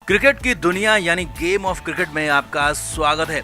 Cricket की दुनिया यानी गेम ऑफ क्रिकेट में आपका स्वागत है।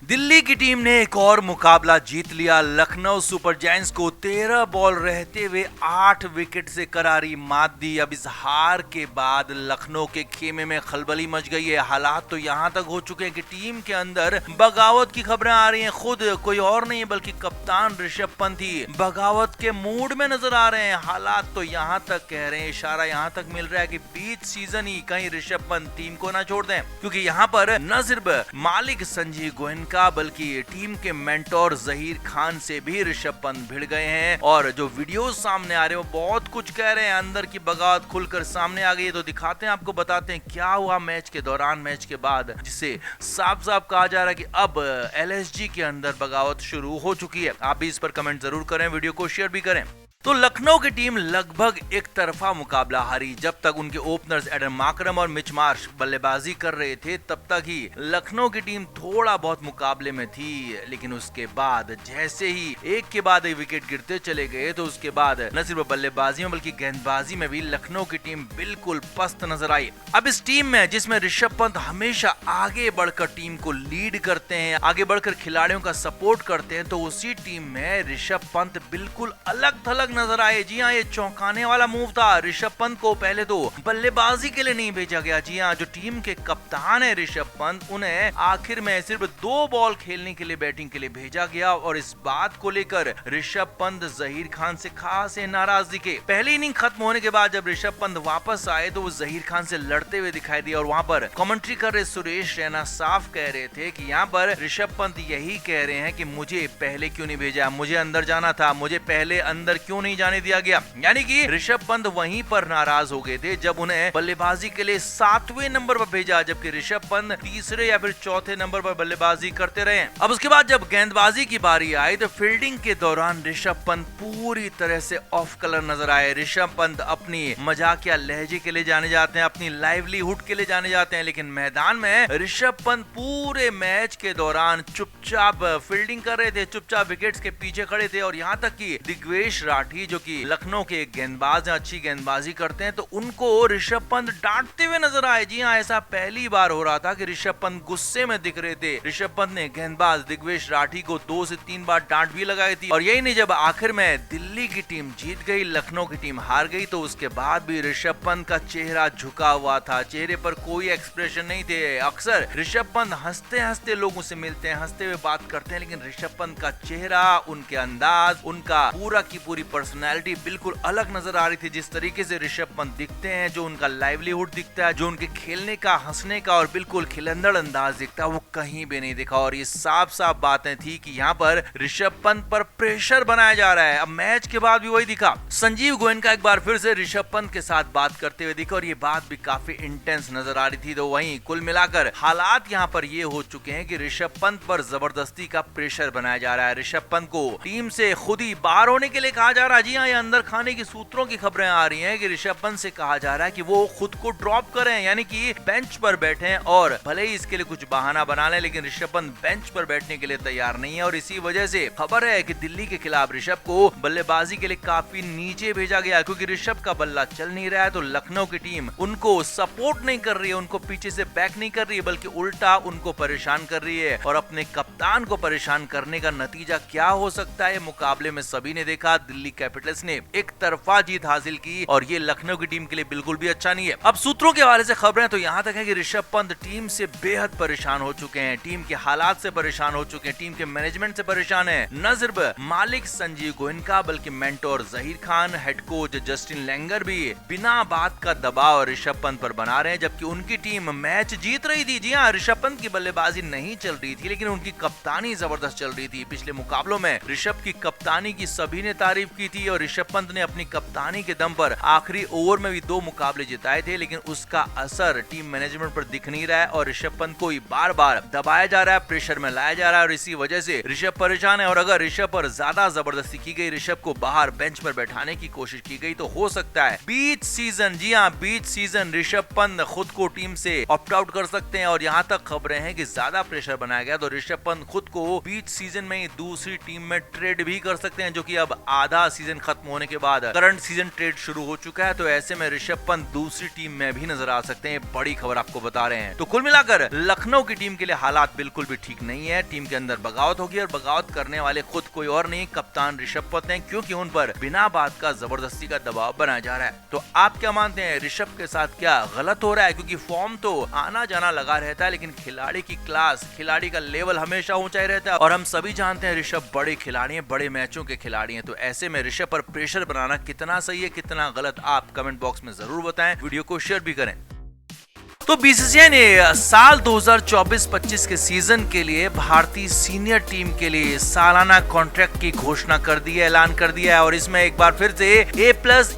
दिल्ली की टीम ने एक और मुकाबला जीत लिया। लखनऊ सुपर जायंट्स को 13 बॉल रहते हुए 8 विकेट से करारी मात दी। अब इस हार के बाद लखनऊ के खेमे में खलबली मच गई है। हालात तो यहां तक हो चुके हैं कि टीम के अंदर बगावत की खबरें आ रही हैं। खुद कोई और नहीं बल्कि कप्तान ऋषभ पंत ही बगावत के मूड में नजर आ रहे हैं। हालात तो यहां तक कह रहे हैं, इशारा यहां तक मिल रहा है कि बीच सीजन ही कहीं ऋषभ पंत टीम को ना छोड़ दें, क्योंकि यहां पर न सिर्फ मालिक संजीव गोयनका बल्कि टीम के मेंटोर जहीर खान से भी ऋषभ पंत भिड़ गए हैं। और जो वीडियोस सामने आ रहे हैं वो बहुत कुछ कह रहे हैं। अंदर की बगावत खुलकर सामने आ गई है, तो दिखाते हैं आपको, बताते हैं क्या हुआ मैच के दौरान, मैच के बाद, जिससे साफ साफ कहा जा रहा है कि अब एलएसजी के अंदर बगावत शुरू हो चुकी है। आप भी इस पर कमेंट जरूर करें, वीडियो को शेयर भी करें। तो लखनऊ की टीम लगभग एक तरफा मुकाबला हारी। जब तक उनके ओपनर्स एडम माकरम और मिच मार्श बल्लेबाजी कर रहे थे तब तक ही लखनऊ की टीम थोड़ा बहुत मुकाबले में थी, लेकिन उसके बाद जैसे ही एक के बाद एक विकेट गिरते चले गए तो उसके बाद न सिर्फ बल्लेबाजी में बल्कि गेंदबाजी में भी लखनऊ की टीम बिल्कुल पस्त नजर आई। अब इस टीम में जिसमें ऋषभ पंत हमेशा आगे बढ़कर टीम को लीड करते हैं, आगे बढ़कर खिलाड़ियों का सपोर्ट करते हैं, तो उसी टीम में ऋषभ पंत बिल्कुल अलग थलग नजर आए। जी हाँ, ये चौंकाने वाला मूव था। ऋषभ पंत को पहले तो बल्लेबाजी के लिए नहीं भेजा गया। जी हाँ, जो टीम के कप्तान है ऋषभ पंत, उन्हें आखिर में सिर्फ 2 बॉल खेलने के लिए, बैटिंग के लिए भेजा गया। और इस बात को लेकर ऋषभ पंत जहीर खान से खास नाराज दिखे। पहली इनिंग खत्म होने के बाद जब ऋषभ पंत वापस आए तो वो जहीर खान से लड़ते हुए दिखाई दिए। और वहां पर कमेंट्री कर रहे सुरेश रैना साफ कह रहे थे कि यहाँ पर ऋषभ पंत यही कह रहे हैं कि मुझे पहले क्यों नहीं भेजा, मुझे अंदर जाना था, मुझे पहले अंदर क्यों नहीं जाने दिया गया। यानी कि ऋषभ पंत वहीं पर नाराज हो गए थे जब उन्हें बल्लेबाजी के लिए 7वें नंबर पर भेजा, जबकि ऋषभ पंत तीसरे या फिर चौथे नंबर पर बल्लेबाजी करते रहे। अब उसके बाद जब गेंदबाजी की बारी आई तो फील्डिंग के दौरान ऋषभ पंत पूरी तरह से ऑफ कलर नजर आए। ऋषभ पंत अपनी मजाकिया लहजे के लिए जाने जाते हैं, अपनी लाइवलीहुड के लिए जाने जाते हैं, लेकिन मैदान में ऋषभ पंत पूरे मैच के दौरान चुपचाप फील्डिंग कर रहे थे, चुपचाप विकेट्स के पीछे खड़े थे। और यहाँ तक कि दिग्वेश राठी जो कि लखनऊ के एक गेंदबाज हैं, अच्छी गेंदबाजी करते हैं, तो उनको ऋषभ पंत डांटते हुए नजर आए। जी हाँ, ऐसा पहली बार हो रहा था कि ऋषभ पंत गुस्से में दिख रहे थे। ऋषभ पंत ने गेंदबाज दिग्वेश राठी को 2 से 3 बार डांट भी लगाई थी। और यही नहीं, जब आखिर में दिल्ली की टीम जीत गई, लखनऊ की टीम हार गई, तो उसके बाद भी ऋषभ पंत का चेहरा झुका हुआ था, चेहरे पर कोई एक्सप्रेशन नहीं थे। अक्सर ऋषभ पंत हंसते हंसते लोगों से मिलते हैं, हंसते हुए बात करते हैं, लेकिन ऋषभ पंत का चेहरा, उनके अंदाज, उनका पूरा की पूरी पर्सनैलिटी बिल्कुल अलग नजर आ रही थी। जिस तरीके से ऋषभ पंत दिखते हैं, जो उनका लाइवलीहुड दिखता है, जो उनके खेलने का, हंसने का और बिल्कुल खिलंदड़ अंदाज दिखता है, वो कहीं भी नहीं दिखा। और ये साफ साफ बातें थी कि यहाँ पर ऋषभ पंत पर प्रेशर बनाया जा रहा है। अब मैच के बाद भी वही दिखा। संजीव गोयनका एक बार फिर से ऋषभ पंत के साथ बात करते हुए दिखा और ये बात भी काफी इंटेंस नजर आ रही थी। तो वहीं कुल मिलाकर हालात यहाँ पर ये हो चुके हैं कि ऋषभ पंत पर जबरदस्ती का प्रेशर बनाया जा रहा है। ऋषभ पंत को टीम से खुद ही बाहर होने के लिए कहा जा रहा है। जी हाँ, अंदर खाने की सूत्रों की खबरें आ रही हैं कि ऋषभ पंत से कहा जा रहा है कि वो खुद को ड्रॉप करें, यानी कि बेंच पर बैठें। और भले ही इसके लिए कुछ बहाना बना लें, लेकिन ऋषभ पंत बेंच पर बैठने के लिए तैयार नहीं है। और इसी वजह से खबर है कि दिल्ली के खिलाफ ऋषभ को बल्लेबाजी के लिए काफी नीचे भेजा गया, क्योंकि ऋषभ का बल्ला चल नहीं रहा है। तो लखनऊ की टीम उनको सपोर्ट नहीं कर रही है, उनको पीछे से बैक नहीं कर रही है, बल्कि उल्टा उनको परेशान कर रही है। और अपने कप्तान को परेशान करने का नतीजा क्या हो सकता है, मुकाबले में सभी ने देखा। दिल्ली कैपिटल्स ने एक तरफा जीत हासिल की और ये लखनऊ की टीम के लिए बिल्कुल भी अच्छा नहीं है। अब सूत्रों के हवाले से खबरें तो यहाँ तक है कि ऋषभ पंत टीम से बेहद परेशान हो चुके हैं, टीम के हालात से परेशान हो चुके हैं, टीम के मैनेजमेंट से परेशान है। न सिर्फ मालिक संजीव गोयनका बल्कि mentor Zaheer Khan, head coach Justin Langer भी बिना बात का दबाव ऋषभ पंत पर बना रहे हैं, जबकि उनकी टीम मैच जीत रही थी। जी हाँ, ऋषभ पंत की बल्लेबाजी नहीं चल रही थी, लेकिन उनकी कप्तानी जबरदस्त चल रही थी। पिछले मुकाबलों में ऋषभ की कप्तानी की सभी ने तारीफ की। की थी और ऋषभ पंत ने अपनी कप्तानी के दम पर आखिरी ओवर में भी 2 मुकाबले जिताए थे, लेकिन उसका असर टीम मैनेजमेंट पर दिख नहीं रहा है और ऋषभ पंत को बार बार दबाया जा रहा है, प्रेशर में लाया जा रहा है और इसी वजह से ऋषभ परेशान है। और अगर ऋषभ पर ज्यादा जबरदस्ती की गई, ऋषभ को बाहर बेंच पर बैठाने की कोशिश की गई, तो हो सकता है बीच सीजन, जी हाँ बीच सीजन, ऋषभ पंत खुद को टीम से ऑप्ट आउट कर सकते हैं। और यहाँ तक खबरें हैं कि ज्यादा प्रेशर बनाया गया तो ऋषभ पंत खुद को बीच सीजन में ही दूसरी टीम में ट्रेड भी कर सकते हैं, जो कि अब आधा सीजन खत्म होने के बाद करंट सीजन ट्रेड शुरू हो चुका है। तो ऐसे में ऋषभ पंत दूसरी टीम में भी नजर आ सकते हैं, बड़ी खबर आपको बता रहे हैं। तो कुल मिलाकर लखनऊ की टीम के लिए हालात बिल्कुल भी ठीक नहीं है। टीम के अंदर बगावत होगी और बगावत करने वाले खुद कोई और नहीं, कप्तान ऋषभ पंत हैं, क्योंकि उन पर बिना बात का जबरदस्ती का दबाव बनाया जा रहा है। तो आप क्या मानते हैं, ऋषभ के साथ क्या गलत हो रहा है? क्योंकि फॉर्म तो आना जाना लगा रहता है, लेकिन खिलाड़ी की क्लास, खिलाड़ी का लेवल हमेशा ऊंचा ही रहता है और हम सभी जानते हैं ऋषभ बड़े खिलाड़ी हैं, बड़े मैचों के खिलाड़ी हैं। तो ऐसे में ऋषभ पर प्रेशर बनाना कितना सही है, कितना गलत, आप कमेंट बॉक्स में जरूर बताएं, वीडियो को शेयर भी करें। तो बीसीसीआई ने साल 2024-25 के सीजन के लिए भारतीय सीनियर टीम के लिए सालाना कॉन्ट्रैक्ट की घोषणा कर दी है, ऐलान कर दिया है और इसमें एक बार फिर से A+,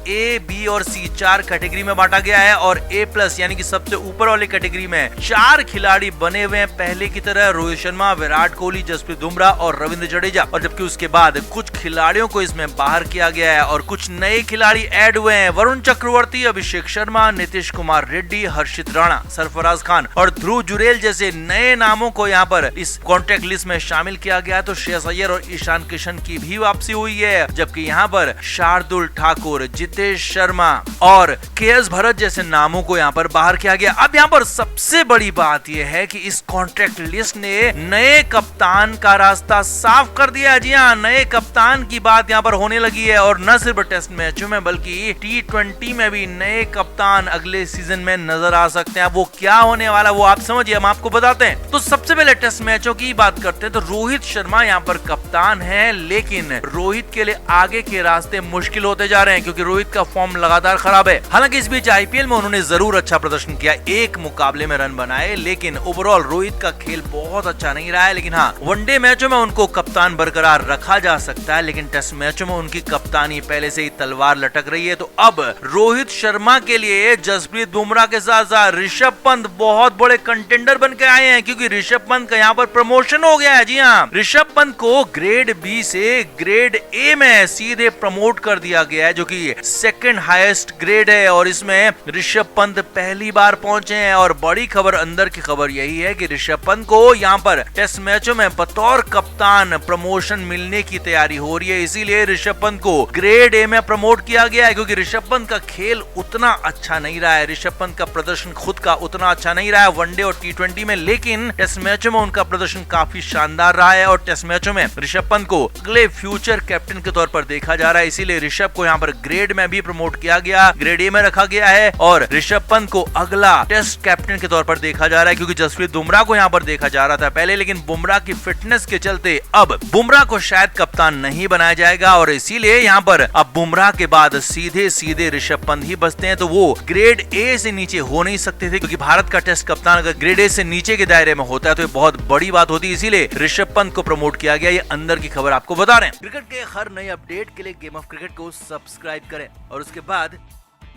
A, B और C 4 कैटेगरी में बांटा गया है और A+ यानी कि सबसे ऊपर वाली कैटेगरी में 4 खिलाड़ी बने हुए हैं पहले की तरह, रोहित शर्मा, विराट कोहली, जसप्रीत बुमराह और रविंद्र जडेजा। और जबकि उसके बाद कुछ खिलाड़ियों को इसमें बाहर किया गया है और कुछ नए खिलाड़ी ऐड हुए हैं, वरुण चक्रवर्ती, अभिषेक शर्मा, नीतीश कुमार रेड्डी, हर्षित राणा, सरफराज खान और ध्रुव जुरेल जैसे नए नामों को यहाँ पर इस कॉन्ट्रैक्ट लिस्ट में शामिल किया गया। तो श्रेयस अय्यर और ईशान किशन की भी वापसी हुई है, जबकि यहाँ पर शार्दुल ठाकुर, जितेश शर्मा और KS भरत जैसे नामों को यहाँ पर बाहर किया गया। अब यहाँ पर सबसे बड़ी बात यह है कि इस कॉन्ट्रैक्ट लिस्ट ने नए कप्तान का रास्ता साफ कर दिया। जी हाँ, नए कप्तान की बात यहाँ पर होने लगी है और न सिर्फ टेस्ट मैचों में बल्कि T20 में भी नए कप्तान अगले सीजन में नजर आ सकते हैं। वो क्या होने वाला वो आप समझिए, हम आपको बताते हैं। तो सबसे पहले टेस्ट मैचों की बात करते हैं तो रोहित शर्मा यहाँ पर कप्तान है, लेकिन रोहित के लिए आगे के रास्ते मुश्किल होते जा रहे हैं क्योंकि रोहित का फॉर्म लगातार खराब है। हालांकि इस बीच IPL में उन्होंने जरूर अच्छा प्रदर्शन किया, एक मुकाबले में रन बनाए, लेकिन ओवरऑल रोहित का खेल बहुत अच्छा नहीं रहा है। लेकिन हाँ, वनडे मैचों में उनको कप्तान बरकरार रखा जा सकता है, लेकिन टेस्ट मैचों में उनकी कप्तानी पहले से ही तलवार लटक रही है। तो अब रोहित शर्मा के लिए जसप्रीत बुमराह के साथ साथ ऋषभ पंत बहुत बड़े कंटेंडर बन के आए हैं, क्योंकि ऋषभ पंत का यहाँ पर प्रमोशन हो गया है। जी हाँ, ऋषभ पंत को ग्रेड B से ग्रेड A में सीधे प्रमोट कर दिया गया है, जो कि सेकंड हाईएस्ट ग्रेड है और इसमें ऋषभ पंत पहली बार पहुंचे हैं। और बड़ी खबर, अंदर की खबर यही है कि ऋषभ पंत को यहाँ पर टेस्ट मैचों में बतौर कप्तान प्रमोशन मिलने की तैयारी हो रही है, इसीलिए ऋषभ पंत को ग्रेड A में प्रमोट किया गया है। क्योंकि ऋषभ पंत का खेल उतना अच्छा नहीं रहा है, ऋषभ पंत का प्रदर्शन खुद का उतना अच्छा नहीं रहा है वनडे और T20 में, लेकिन टेस्ट मैचों में उनका प्रदर्शन काफी शानदार रहा है और टेस्ट मैचों में ऋषभ पंत को अगले फ्यूचर कैप्टन के तौर पर देखा जा रहा है। इसीलिए ऋषभ को यहाँ पर ग्रेड में भी प्रमोट किया गया, ग्रेड A में रखा गया है और ऋषभ पंत को अगला टेस्ट कैप्टन के तौर पर देखा जा रहा है। क्योंकि जसप्रीत बुमराह को यहाँ पर देखा जा रहा था पहले, लेकिन बुमराह की फिटनेस के चलते अब बुमराह को शायद कप्तान नहीं बनाया जाएगा और इसीलिए यहाँ पर अब बुमराह के बाद सीधे ऋषभ पंत ही बचते हैं। तो वो ग्रेड A से नीचे हो नहीं सकते थे, क्योंकि भारत का टेस्ट कप्तान अगर ग्रेड A से नीचे के दायरे में होता है तो ये बहुत बड़ी बात होती है। इसीलिए ऋषभ पंत को प्रमोट किया गया। ये अंदर की खबर आपको बता रहे हैं। क्रिकेट के हर नए अपडेट के लिए गेम ऑफ क्रिकेट को सब्सक्राइब करें और उसके बाद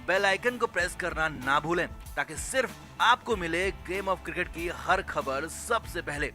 बेल आइकन को प्रेस करना ना भूलें, ताकि सिर्फ आपको मिले गेम ऑफ क्रिकेट की हर खबर सबसे पहले।